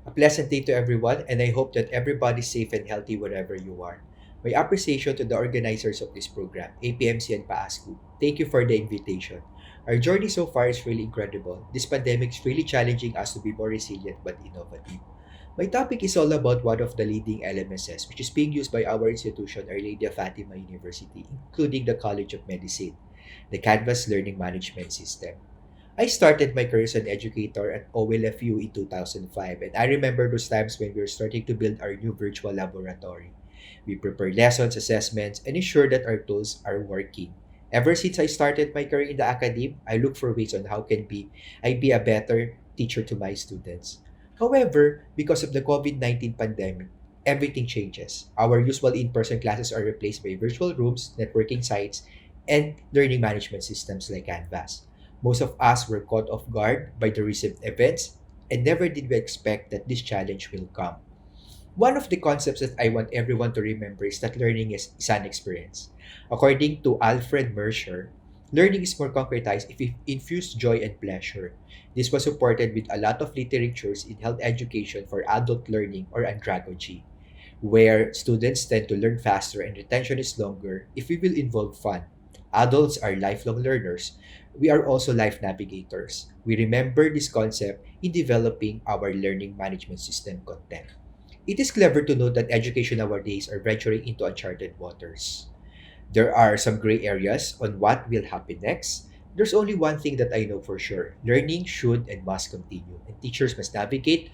A pleasant day to everyone, and I hope that everybody's safe and healthy wherever you are. My appreciation to the organizers of this program, APMC and PASCU. Thank you for the invitation. Our journey so far is really incredible. This pandemic is really challenging us to be more resilient but innovative. My topic is all about one of the leading LMSs, which is being used by our institution, Our Lady of Fatima University, including the College of Medicine, the Canvas Learning Management System. I started my career as an educator at OLFU in 2005, and I remember those times when we were starting to build our new virtual laboratory. We prepare lessons, assessments, and ensure that our tools are working. Ever since I started my career in the academy, I look for ways on how can be I be a better teacher to my students. However, because of the COVID-19 pandemic, everything changes. Our usual in-person classes are replaced by virtual rooms, networking sites, and learning management systems like Canvas. Most of us were caught off guard by the recent events, and never did we expect that this challenge will come. One of the concepts that I want everyone to remember is that learning is an experience. According to Alfred Mercer, learning is more concretized if it infused joy and pleasure. This was supported with a lot of literatures in health education for adult learning or andragogy, where students tend to learn faster and retention is longer if we will involve fun. Adults are lifelong learners. We are also life navigators. We remember this concept in developing our learning management system content. It is clever to note that education nowadays are venturing into uncharted waters. There are some gray areas on what will happen next. There's only one thing that I know for sure. Learning should and must continue, and teachers must navigate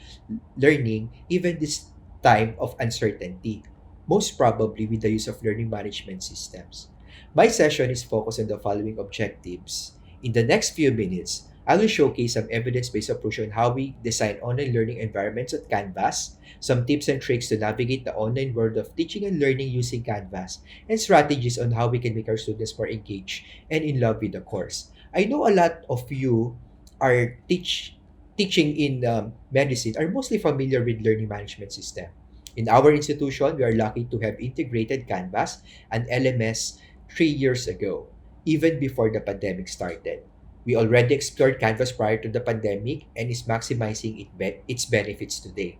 learning even this time of uncertainty, most probably with the use of learning management systems. My session is focused on the following objectives. In the next few minutes, I will showcase some evidence-based approach on how we design online learning environments at Canvas, some tips and tricks to navigate the online world of teaching and learning using Canvas, and strategies on how we can make our students more engaged and in love with the course. I know a lot of you are teaching in medicine are mostly familiar with learning management system. In our institution, we are lucky to have integrated Canvas and LMS 3 years ago, even before the pandemic started. We already explored Canvas prior to the pandemic and is maximizing its benefits today.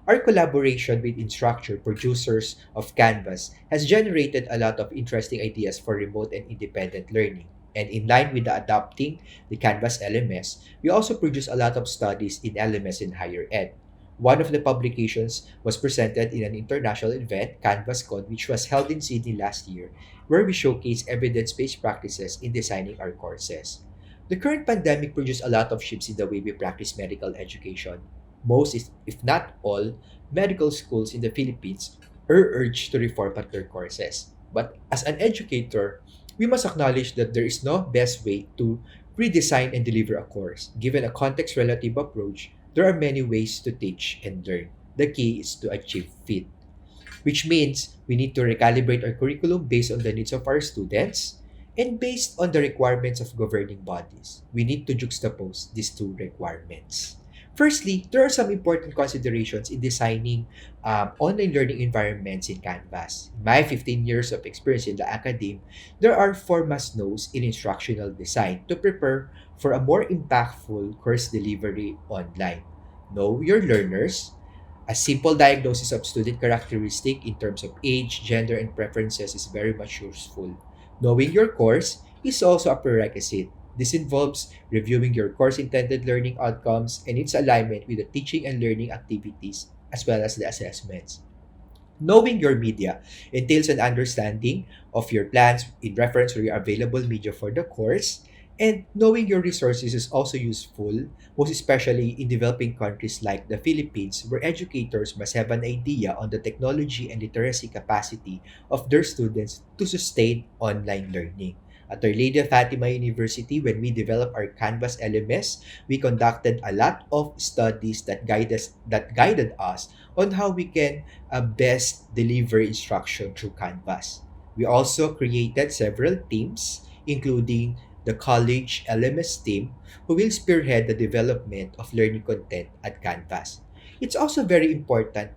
Our collaboration with instructor producers of Canvas has generated a lot of interesting ideas for remote and independent learning. And in line with the adopting the Canvas LMS, we also produce a lot of studies in LMS in higher ed. One of the publications was presented in an international event, CanvasCon, which was held in Sydney last year, where we showcase evidence-based practices in designing our courses. The current pandemic produced a lot of shifts in the way we practice medical education. Most, if not all, medical schools in the Philippines are urged to reform their courses. But as an educator, we must acknowledge that there is no best way to redesign and deliver a course. Given a context relative approach, there are many ways to teach and learn. The key is to achieve fit, which means we need to recalibrate our curriculum based on the needs of our students and based on the requirements of governing bodies. We need to juxtapose these two requirements. Firstly, there are some important considerations in designing online learning environments in Canvas. In my 15 years of experience in the academe, there are four must-knows in instructional design to prepare for a more impactful course delivery online. Know your learners. A simple diagnosis of student characteristic in terms of age, gender, and preferences is very much useful. Knowing your course is also a prerequisite. This involves reviewing your course intended learning outcomes and its alignment with the teaching and learning activities as well as the assessments. Knowing your media entails an understanding of your plans in reference to your available media for the course, and knowing your resources is also useful, most especially in developing countries like the Philippines, where educators must have an idea on the technology and literacy capacity of their students to sustain online learning. At Our Lady of Fatima University, when we developed our Canvas LMS, we conducted a lot of studies that guided us on how we can best deliver instruction through Canvas. We also created several teams, including the college LMS team, who will spearhead the development of learning content at Canvas. It's also very important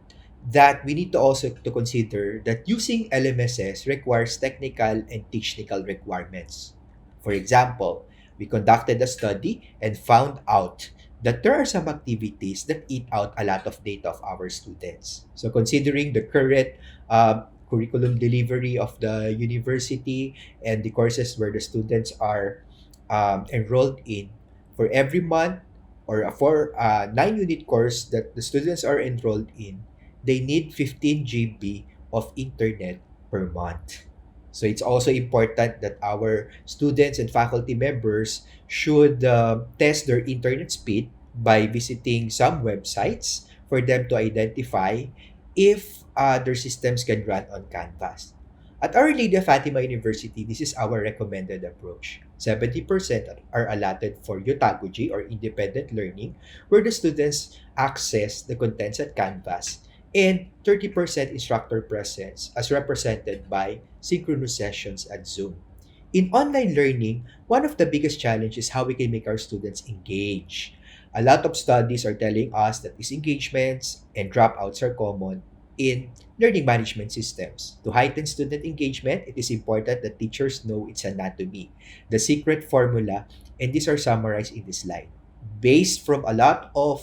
that we need to also to consider that using LMSs requires technical and technical requirements. For example, we conducted a study and found out that there are some activities that eat out a lot of data of our students. So considering the current curriculum delivery of the university and the courses where the students are enrolled in, for every month or for a 9-unit course that the students are enrolled in, they need 15 GB of internet per month. So it's also important that our students and faculty members should test their internet speed by visiting some websites for them to identify if their systems can run on Canvas. At Our Lady of Fatima University, this is our recommended approach. 70% are allotted for utagogy or independent learning, where the students access the contents at Canvas, and 30% instructor presence as represented by synchronous sessions at Zoom. In online learning, one of the biggest challenges is how we can make our students engage. A lot of studies are telling us that these engagements and dropouts are common in learning management systems. To heighten student engagement, it is important that teachers know its anatomy, the secret formula, and these are summarized in this slide. Based from a lot of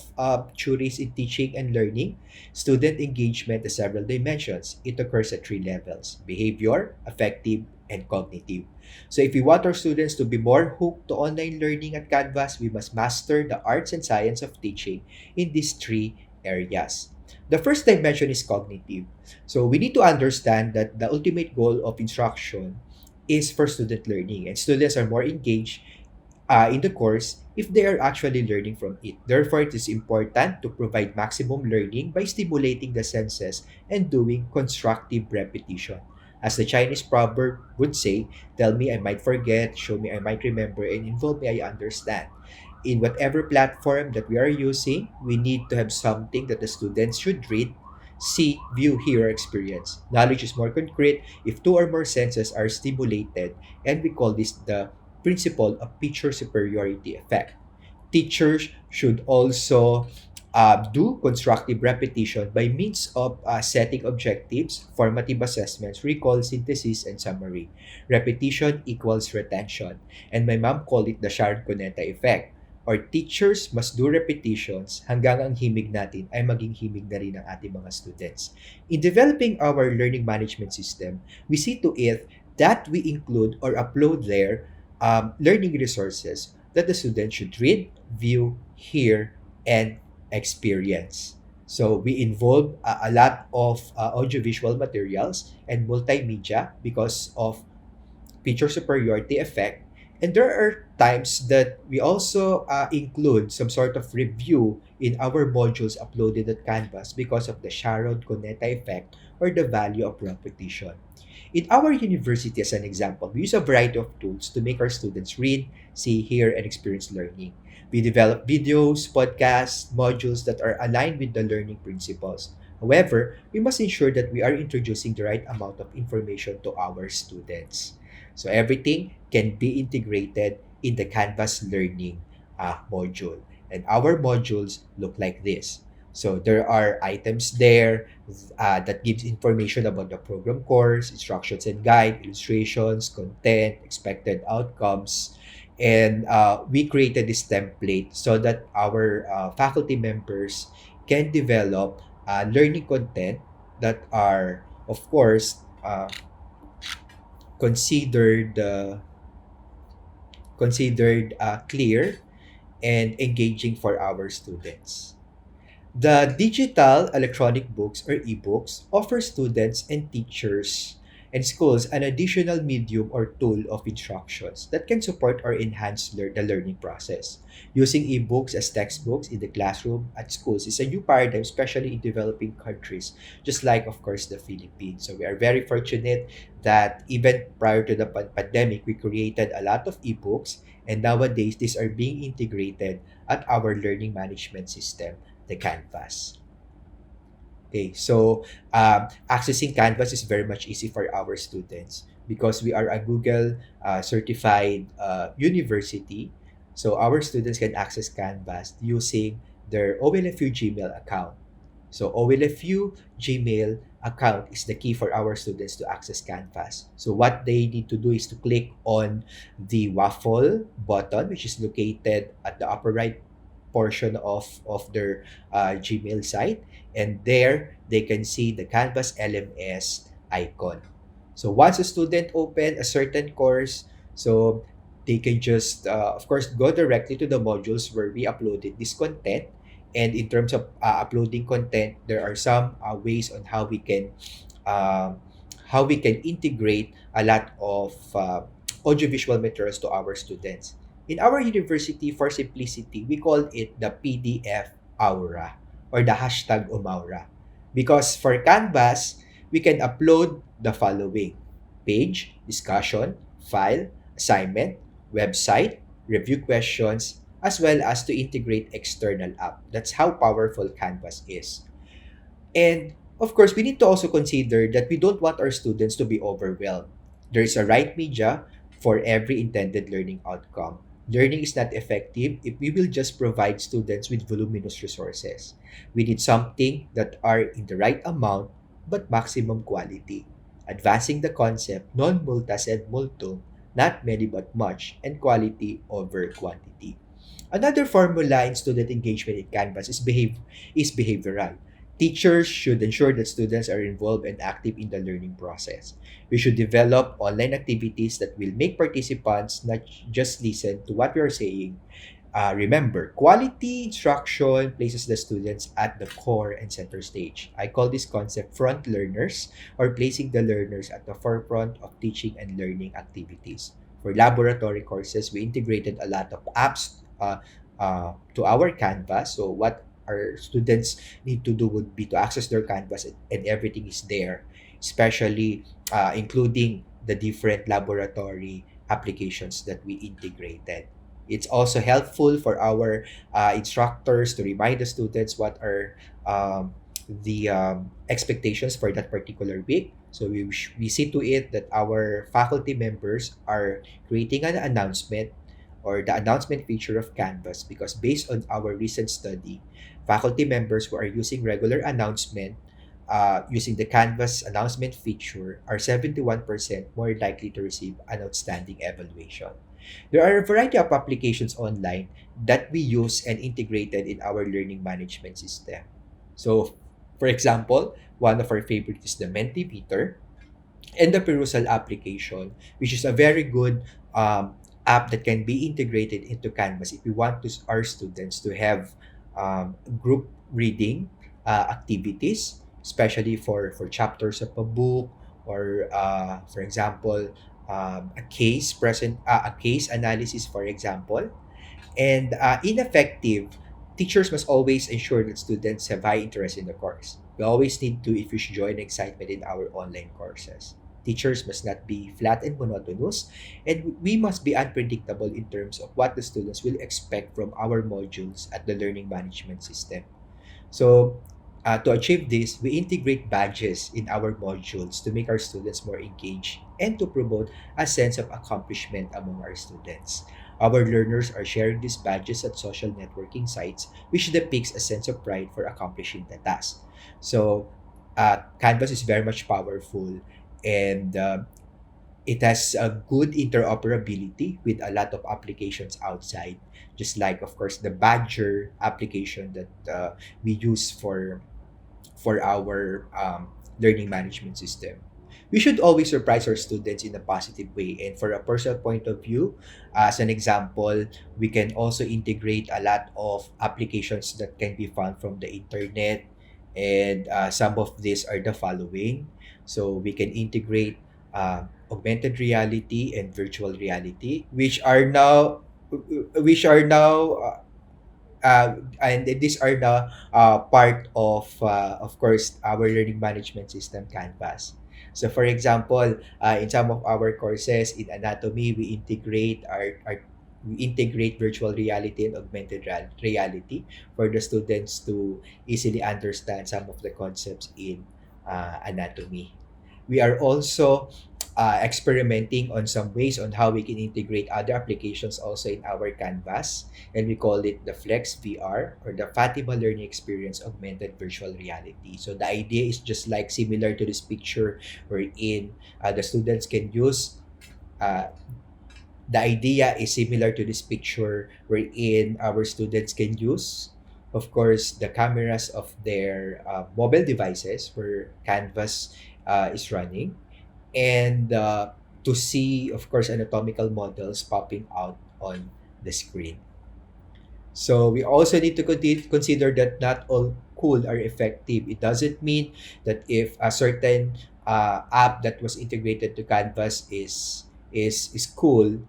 theories in teaching and learning, student engagement has several dimensions. It occurs at 3 levels: behavior, affective, and cognitive. So if we want our students to be more hooked to online learning at Canvas, we must master the arts and science of teaching in these 3 areas. The first dimension is cognitive. So we need to understand that the ultimate goal of instruction is for student learning, and students are more engaged in the course if they are actually learning from it. Therefore, it is important to provide maximum learning by stimulating the senses and doing constructive repetition. As the Chinese proverb would say, tell me I might forget, show me I might remember, and involve me I understand. In whatever platform that we are using, we need to have something that the students should read, see, view, hear, or experience. Knowledge is more concrete if two or more senses are stimulated, and we call this the principle of picture superiority effect. Teachers should also do constructive repetition by means of setting objectives, formative assessments, recall, synthesis, and summary. Repetition equals retention. And my mom called it the Sharon Cuneta effect. Or teachers must do repetitions hanggang ang himig natin ay maging himig na rin ng ating mga students. In developing our learning management system, we see to it that we include or upload there learning resources that the student should read, view, hear, and experience. So we involve a lot of audiovisual materials and multimedia because of picture superiority effect. And there are times that we also include some sort of review in our modules uploaded at Canvas because of the Sharon Cuneta effect or the value of repetition. In our university, as an example, we use a variety of tools to make our students read, see, hear, and experience learning. We develop videos, podcasts, modules that are aligned with the learning principles. However, we must ensure that we are introducing the right amount of information to our students. So everything can be integrated in the Canvas learning module. And our modules look like this. So there are items there that gives information about the program course, instructions and guide, illustrations, content, expected outcomes. And we created this template so that our faculty members can develop learning content that are, of course, considered clear and engaging for our students. The digital electronic books or ebooks offer students and teachers and schools an additional medium or tool of instructions that can support or enhance the learning process. Using ebooks as textbooks in the classroom at schools is a new paradigm, especially in developing countries, just like, of course, the Philippines. So we are very fortunate that even prior to the pandemic, we created a lot of ebooks, and nowadays these are being integrated at our learning management system, the Canvas. Okay, so accessing Canvas is very much easy for our students because we are a Google certified university. So our students can access Canvas using their OLFU Gmail account. So OLFU Gmail account is the key for our students to access Canvas. So what they need to do is to click on the waffle button, which is located at the upper right portion of their Gmail site, and there they can see the Canvas LMS icon. So once a student open a certain course, so they can just, of course, go directly to the modules where we uploaded this content. And in terms of uploading content, there are some ways on um, how we can integrate a lot of audiovisual materials to our students. In our university, for simplicity, we call it the PDF Aura or the hashtag Umaura. Because for Canvas, we can upload the following: page, discussion, file, assignment, website, review questions, as well as to integrate external app. That's how powerful Canvas is. And of course, we need to also consider that we don't want our students to be overwhelmed. There is a right media for every intended learning outcome. Learning is not effective if we will just provide students with voluminous resources. We need something that are in the right amount but maximum quality. Advancing the concept non multa sed multum, not many but much, and quality over quantity. Another formula in student engagement in Canvas is behavioral. Teachers should ensure that students are involved and active in the learning process. We should develop online activities that will make participants not just listen to what we are saying. Remember, quality instruction places the students at the core and center stage. I call this concept front learners, or placing the learners at the forefront of teaching and learning activities. For laboratory courses, we integrated a lot of apps to our Canvas. So what our students need to do would be to access their Canvas, and everything is there, especially including the different laboratory applications that we integrated. It's also helpful for our instructors to remind the students what are the expectations for that particular week. So we see to it that our faculty members are creating an announcement or the announcement feature of Canvas, because based on our recent study, faculty members who are using regular announcement using the Canvas announcement feature are 71% more likely to receive an outstanding evaluation. There are a variety of applications online that we use and integrated in our learning management system. So, for example, one of our favorites is the Mentimeter and the Perusal application, which is a very good app that can be integrated into Canvas if we want our students to have group reading activities, especially for chapters of a book, or for example, a case analysis, for example. And ineffective, teachers must always ensure that students have high interest in the course. We always need to infuse joy and excitement in our online courses. Teachers must not be flat and monotonous, and we must be unpredictable in terms of what the students will expect from our modules at the learning management system. So, to achieve this, we integrate badges in our modules to make our students more engaged and to promote a sense of accomplishment among our students. Our learners are sharing these badges at social networking sites, which depicts a sense of pride for accomplishing the task. So, Canvas is very much powerful, and it has a good interoperability with a lot of applications outside, just like, of course, the Badger application that we use for our learning management system. We should always surprise our students in a positive way. And for a personal point of view, as an example, we can also integrate a lot of applications that can be found from the internet. And some of these are the following. So we can integrate augmented reality and virtual reality, which are now and these are the part of course, our learning management system, Canvas. So for example, in some of our courses in anatomy, we integrate virtual reality and reality for the students to easily understand some of the concepts in anatomy. We are also experimenting on some ways on how we can integrate other applications also in our Canvas, and we call it the Flex VR, or the Fatima Learning Experience Augmented Virtual Reality. So the idea is just like similar to this picture, wherein the students can use uh, The idea is similar to this picture wherein our students can use, of course, the cameras of their mobile devices where Canvas is running, and to see, of course, anatomical models popping out on the screen. So we also need to consider that not all cool are effective. It doesn't mean that if a certain app that was integrated to Canvas is cool,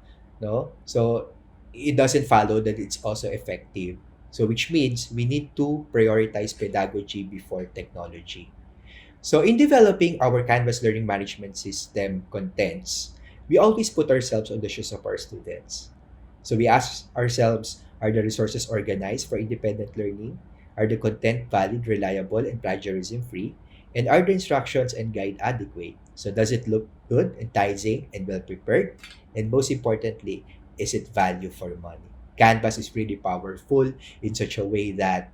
no. So it doesn't follow that it's also effective. So which means we need to prioritize pedagogy before technology. So in developing our Canvas learning management system contents, we always put ourselves on the shoes of our students. So we ask ourselves, are the resources organized for independent learning? Are the content valid, reliable, and plagiarism free? And are the instructions and guide adequate? So does it look good, enticing, and well prepared? And most importantly, is it value for money? Canvas is really powerful in such a way that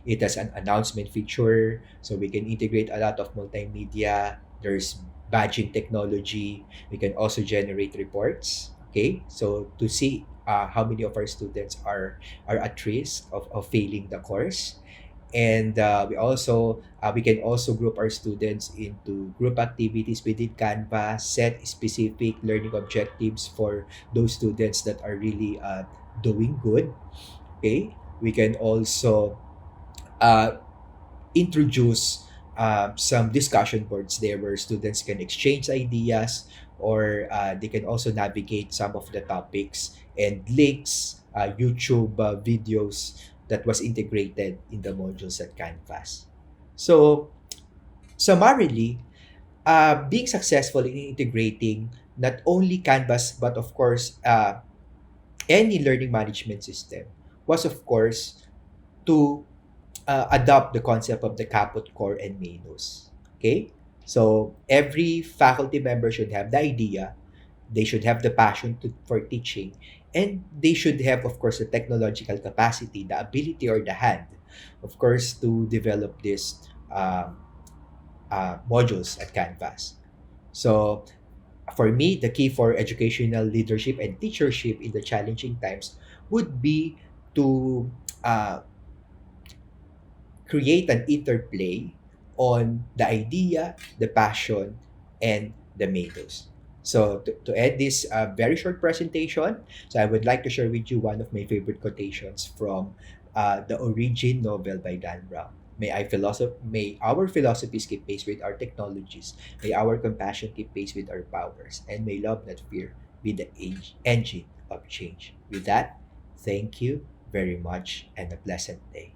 it has an announcement feature, so we can integrate a lot of multimedia. There's badging technology. We can also generate reports. Okay, so to see how many of our students are at risk of failing the course, and we can also group our students into group activities within Canva, set specific learning objectives for those students that are really doing good. Okay, we can also uh, introduce some discussion boards there where students can exchange ideas, or they can also navigate some of the topics and links, YouTube videos that was integrated in the modules at Canvas. So, summarily, being successful in integrating not only Canvas but of course any learning management system was of course to adopt the concept of the caput core and manus. Okay? So every faculty member should have the idea, they should have the passion for teaching, and they should have, of course, the technological capacity, the ability or the hand, of course, to develop these modules at Canvas. So for me, the key for educational leadership and teachership in the challenging times would be to uh, create an interplay on the idea, the passion, and the methods. So to end this very short presentation, so I would like to share with you one of my favorite quotations from the Origin novel by Dan Brown. May our philosophies keep pace with our technologies. May our compassion keep pace with our powers. And may love, not fear, be the engine of change. With that, thank you very much and a pleasant day.